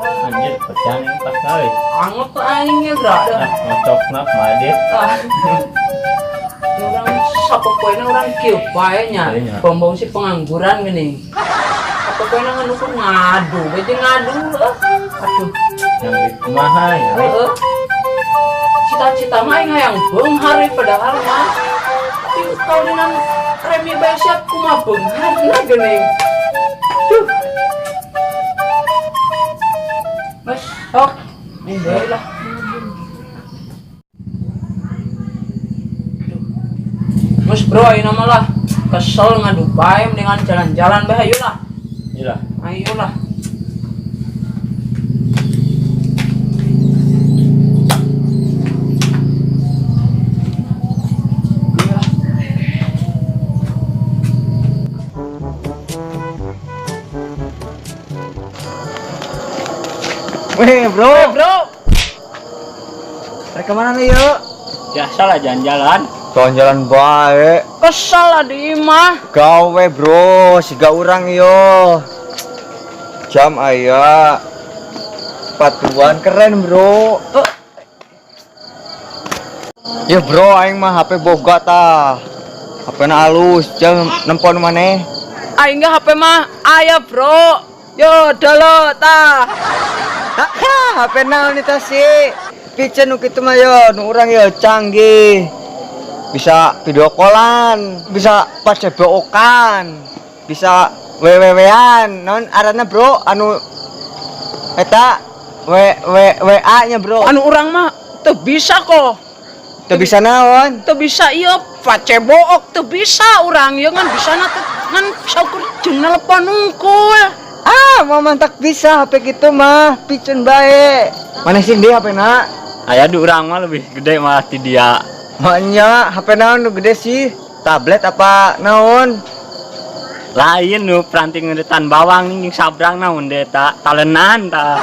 Anjir, pecah nih pas kali. Anget tuh aingnya berada. Ngocok nak madit. Orang siapa poinnya orang kieu bae nya. Bombong si pengangguran gini. Apa poinnya nganu ku ngadu, bete ngadu. Aduh, Yang itu mahal ya. cita-cita mah aing hayang beunghar padahal mah. Tapi kalau dengan remi bae siap kumaha beungharna geuning. Duh. Mas, sok. Ini deui lah. Mas bro, ayo nama lah. Kesel ngadu bae mendingan jalan-jalan bae ayo lah. Iya. Ayo lah. Weh bro, Bro, rek kemana nih yuk? Biasa lah jalan-jalan. Jalan-jalan baik. kesel lah di imah. Gawe bro, siga urang yo. Jam aya. Patuan keren bro. Ya bro, aing mah HP boga tah. HP na halus, jam nempon maneh. Aing HP mah aya bro. Yo dolo tah. HP naon eta sih? Piceun nu kitu mah yo, nu urang yo canggih. Bisa video callan, bisa pasebokan, bisa WWW-an. Naon aranna bro? Anu eta WA nya bro. Anu urang mah teu bisa kok. Teu bisa naon? Teu bisa ieu pacebook teu bisa urang ieu ngan bisana teh ngan saukur jeung nelpon unggul. Ah, mau mantak bisa HP gitu mah, piceun bae. Mana sih dia HP na? Aya di urang mah lebih gede malah ti dia. Makanya HP naon nu gede sih? Tablet apa naon? Lain nu peranting ngedetan bawang nih sabrang naon deh eta talenan ta.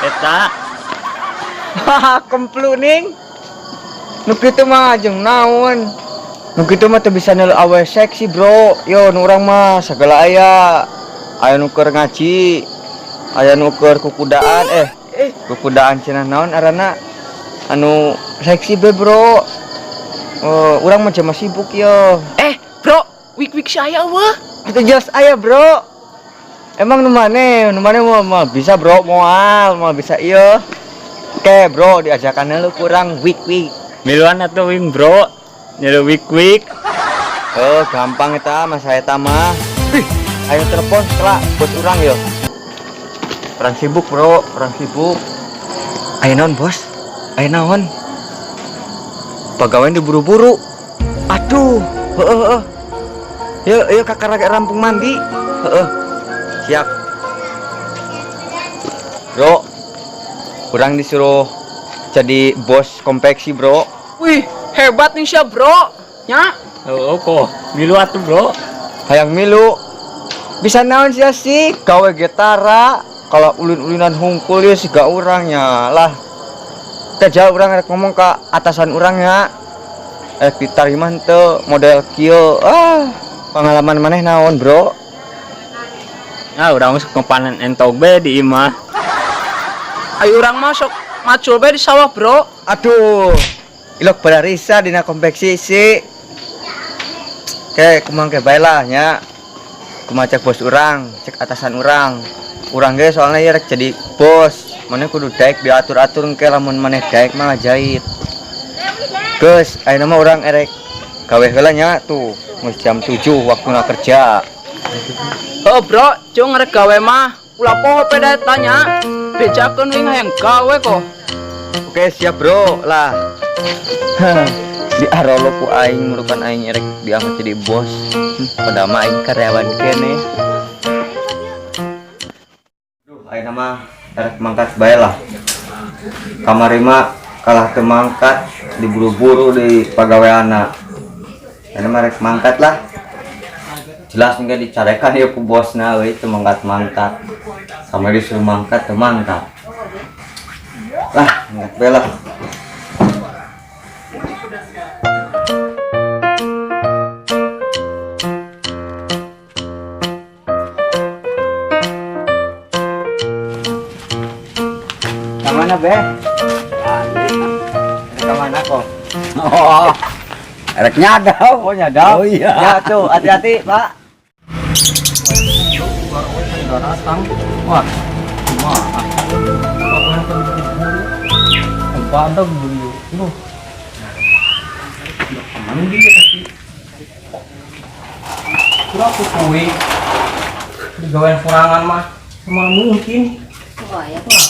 Eta Haha, kemplu ning. Nu kitu mah jeung naon? Nu kitu mah teu bisa nelu awe seksi, bro. Yo, nu urang mah sagala aya. Aya nu keur ngaji, aya nu keur kukudaan, kukudaan cenah naon arana? Anu seksi be, bro. Oh, urang mah cuma sibuk yo. Bro, wik-wik saya weh. Itu jelas aya, bro. Emang nu maneh mah bisa, bro, moal bisa ieu. Oke, bro, diajakan lu kurang wik-wik. miluan atuh wing bro. Nyelu wik-wik. Oh, gampang eta mas saya mah. Ayo telepon setelah bos urang yo. Orang sibuk, bro, orang sibuk. Ayo naon, bos? Ayo naon? Pegawai diburu-buru. Aduh, heeh. Yuk kakak ragak rampung mandi. Siap. Bro, kurang disuruh jadi bos konveksi, bro. Wih, hebat nih siap bro. Nya, Oh kok milu atuh bro. Hayang milu. Bisa naon sih gawe getara. Kalau ulin-ulinan hungkul ya sih gak urangnya lah. Kita urang rek ngomong ke atasan urangnya. Ditarima teu model kieu. Pengalaman maneh naon, bro? Nah, urang sok kepanen entog be di imah. ayo urang masuk macul bae di sawah bro. Aduh. Ilok pada risa dina konveksi sih. Oke, kumang ke bae lah nya. Kumaha cek bos urang, cek atasan urang. Urang ge soalnya ya rek jadi bos. Maneh kudu daek diatur-atur engke lamun maneh daek mah jahit. Geus, ayeuna mah urang erek gawe heula nya tuh. Geus jam 7 waktuna kerja. Oh bro, cung rek gawe mah ulah poho peda tanya. Bejakeun wing hayang gawe kok. Oke, siap bro lah. Di arolo ku aing murukan aing erek diangkat jadi bos. Pada mah aing karyawan kene. Duh, ayeuna mah erek mangkat bae lah. Kamari mah kalah teu mangkat diburu-buru di pagaweana. Ayeuna mah rek mangkat lah. Jelas enggak dicarekan ya ku bosna euy teu mangkat-mangkat. Sama disuruh mangkat teu mangkat. Lah, mangkat bae lah. kemana be? Kemana kok? Oh, erek nyadau. Oh nyadap. Oh, iya. Ya tuh, hati-hati pak. Datang. Wah, maaf. Tempat ada dulu. Tuh. Kemana dia tadi? Kira aku kuwi. Digawean sorangan mah. Sama mungkin. Wah, ya Pak.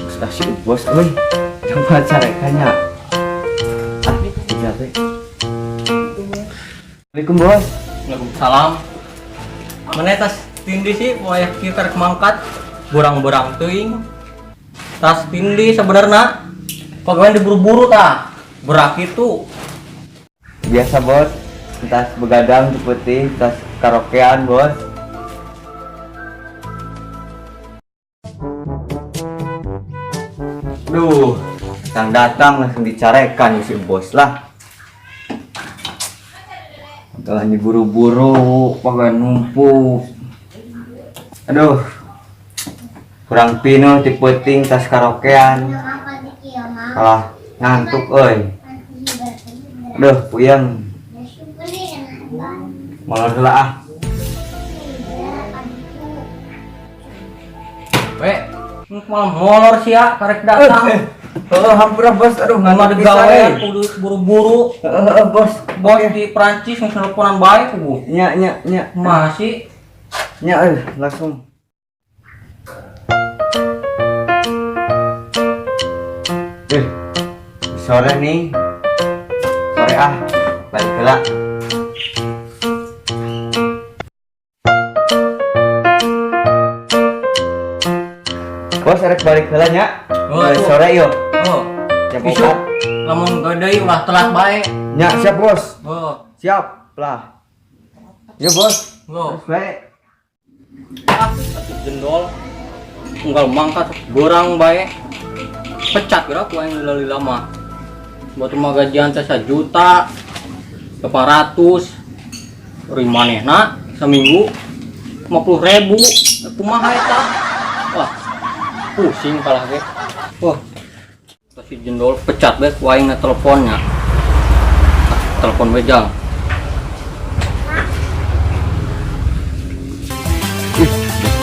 Stasi bos, euy. Coba carekannya. Ah, iya teh. Assalamualaikum bos. Waalaikumsalam. Mana tas tindi sih wayah kita rek mangkat borang-borang teuing. Tas tindi sebenarnya pagawean diburu-buru tah. Berak itu. Biasa bos. Tas begadang seperti tas karaokean bos. Duh, datang langsung dicarekan si bos lah. Telah diburu-buru, pagawai numpuk. Aduh, kurang pino tipeting tas karaokean. Kalah ngantuk, oi. Aduh, puyeng. Malah dulu ah. Weh, malam molor sih ya, karek datang. Hampir bos, aduh Nggak ada gawe, kudu buru-buru. bos, Bos di Prancis yang teleponan baik bu. nya, Masih. langsung. Sore nih, sore ah, balik ke lah. Bos, arek balik ke lah nya. Oh, Balik tuh. sore yuk. Oh, Jam isu. 4. Lamun gadai ulah telat baik. Nya, siap bos. Oh, Siap lah. Yuk bos. oh. Terus baik. Satu jendol. Unggal mangkat gorang baik. Pecat kira aku yang lila mah. Buat rumah gajian saya 1 juta 800 rimanehna seminggu 50.000 kumaha eta. Wah, pusing kalah ge. Wah, si jendol pecat be ku aing teleponnya. Telepon bejang.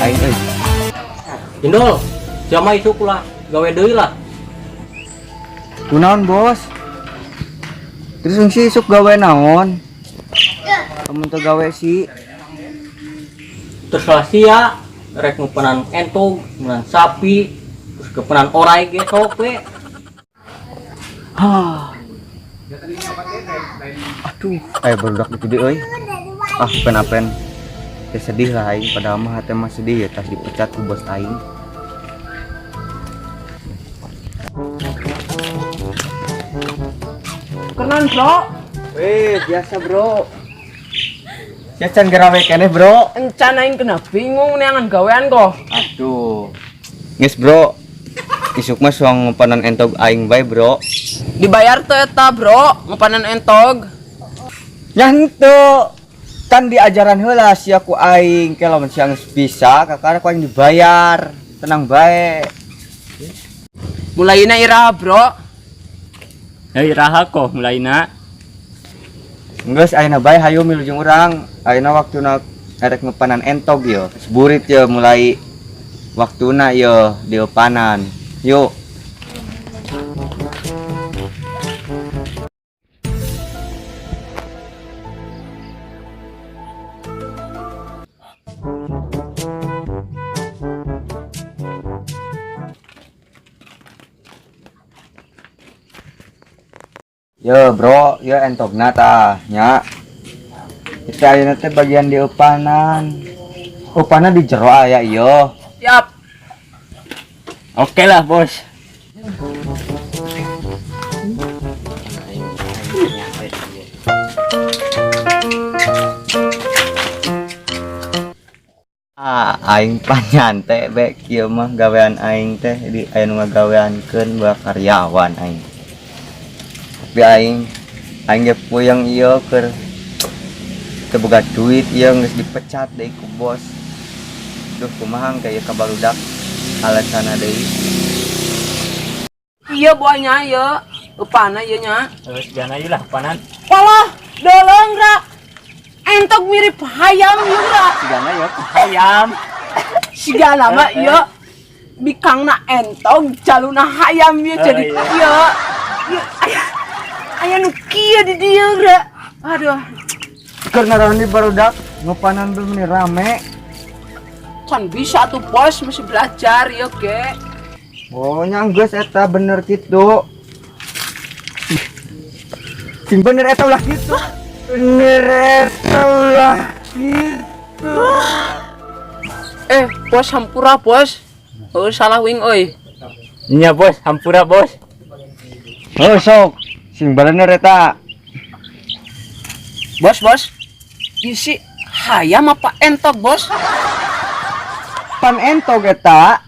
Aing euy. Jendol, jama isuk lah, gawe deui lah. Kunaon bos? Terus si isuk gawe naon? Kamu tuh gawe sih. Terus lah sia, rek ngupenan entog, ngupenan sapi, terus kepenan orai ge sok we. Aduh, ayo berudak di video euy. Ah, pen-pen. Ya sedih lah aing, padahal mah hati mah sedih ya tas dipecat ku bos aing. Kenan, Bro. Weh, biasa bro. Ya can garawe keneh bro. Encanain kena bingung nih angan gawean kok. Aduh. Geus bro. Isuk mah suang ngupanan entog aing bae bro. Dibayar tuh eta, Bro. Ngepanen entog. Ya henteu. Kan di ajaran heula sia ku aing ke lamun siang bisa kakak ku aing dibayar. Tenang bae. Mulaina iraha, Bro. Hei raha kok mulai na. Geus ayeuna bae hayu milujung urang. Ayeuna waktuna erek ngepanan entog yo. Seburit yo mulai waktuna yo diopanan. Yuk. Yo bro, yo entogna tah nya. Kita ayeuna teh bagian diopanan. Upanan di jero aya ieu. Siap. Oke lah bos. Aing panyantai be kieu mah gawean aing teh di aya nu ngagaweankeun bae karyawan aing. Tapi aing ge puyeng ieu keur teboga duit yang geus dipecat deui ku bos. Duh kumaha kayak kabarudak alasanna deui. Iya boynya ya. Upana ieu nya. Terus jangan aja lah panan. Walah, dolong ra. Entok mirip hayam ieu ra. Sigana ya ayam. Sigana mah ieu bikangna entok, jaluna hayam ieu jadi iya. ieu. Aya nu kieu di dieu ra. Aduh, Karena rani barudak ngopanan belum nih rame. can bisa tuh bos masih belajar ya ge. Oh nyanggeus eta bener gitu. Sing bener eta ulah gitu. Bener eta ulah gitu. Bos hampura bos. Oh salah wing euy. Iya bos, hampura bos. Oh sok, sing bener eta. Bos. Isi hayam apa entok bos? Pan entog eta.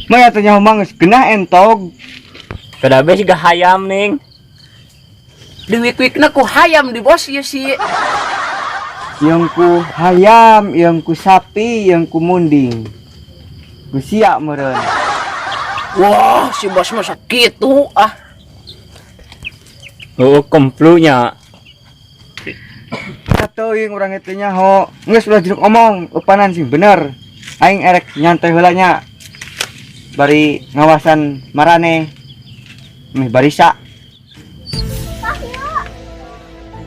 Maya tanya omong geus genah entog. Kedabe siga hayam ning. Diwik-wikna ku hayam di bos ieu si. Yang ku hayam, yang ku sapi, yang ku munding. Ku sia meureun. Wah, si bos mah sakitu ah. Oh, komplunya. Atuh yang urang itu nya ho. Geus ulah jeruk omong, upanan sing bener. Aing erek nyantai heula nya. Bari ngawasan marane. Meh barisa.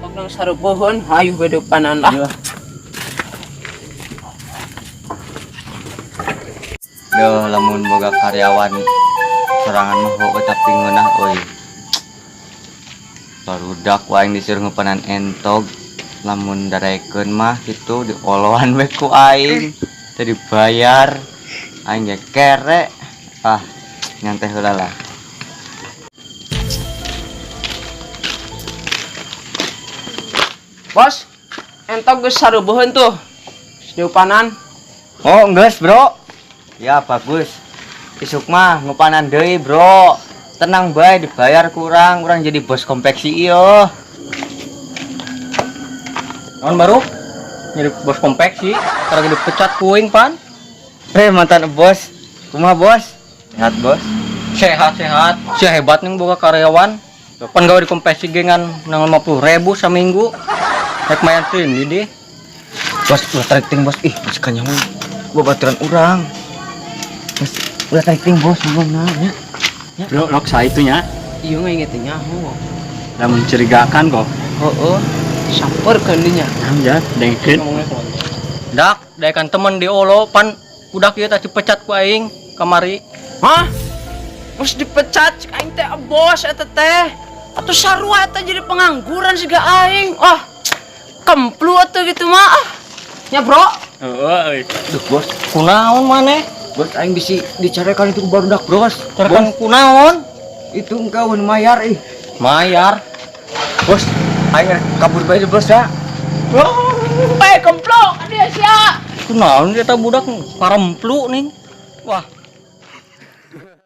Pag nang sarupuhon, hayu beda panan lah. Duh, lamun boga karyawan sorangan mah ho tapi ngeunah euy. Barudak wae disuruh ngupanan entog. Lamun darekeun mah kitu dioloan we ku aing. Teu dibayar. Aing ge kere. Ah, nyantai heula lah. Bos, entok geus sarupuhon tuh. Diupanan. Oh, geus, Bro. Ya, bagus. Isuk mah ngupanan deui, Bro. Tenang bae dibayar kurang jadi bos konveksi ieu. Naon baru? Jadi bos konveksi, karena dipecat kuing pan. Mantan bos. Kumaha, Bos? Sehat, Bos. Sehat. Si hebat nih boga karyawan. Pan gawe di konveksi gengan nang 50.000 saminggu. Rek mayan teuing di. Bos, ulah tarik ting, Bos. Ih, masih kanyawan. Gua baturan urang. Bos, ulah tarik ting, Bos. Ngomong nya. Bro, lok sa itunya. Iya ngingetin nyaho. Lah mencurigakan kok. Oh, samperkeun dinya. Ya, dengkeun. Dak, daekan temen di Olo pan budak ieu teh dipecat ku aing kamari. Hah? Mus dipecat cik aing teh bos eta teh. Atuh sarua eta jadi pengangguran siga aing. Kemplu atuh gitu mah. Ya, Bro. Heeh. Duh, Bos. Kunaon maneh? Bos, aing bisi dicarekan itu ku barudak, Bos. Carekan kunaon? Itu engkau mayar, ih. Mayar. Bos, aing kabur bae deh, Bos, ya. Bae kemplu, dia sia. Kunaon dia teh budak paremplu nih. Wah,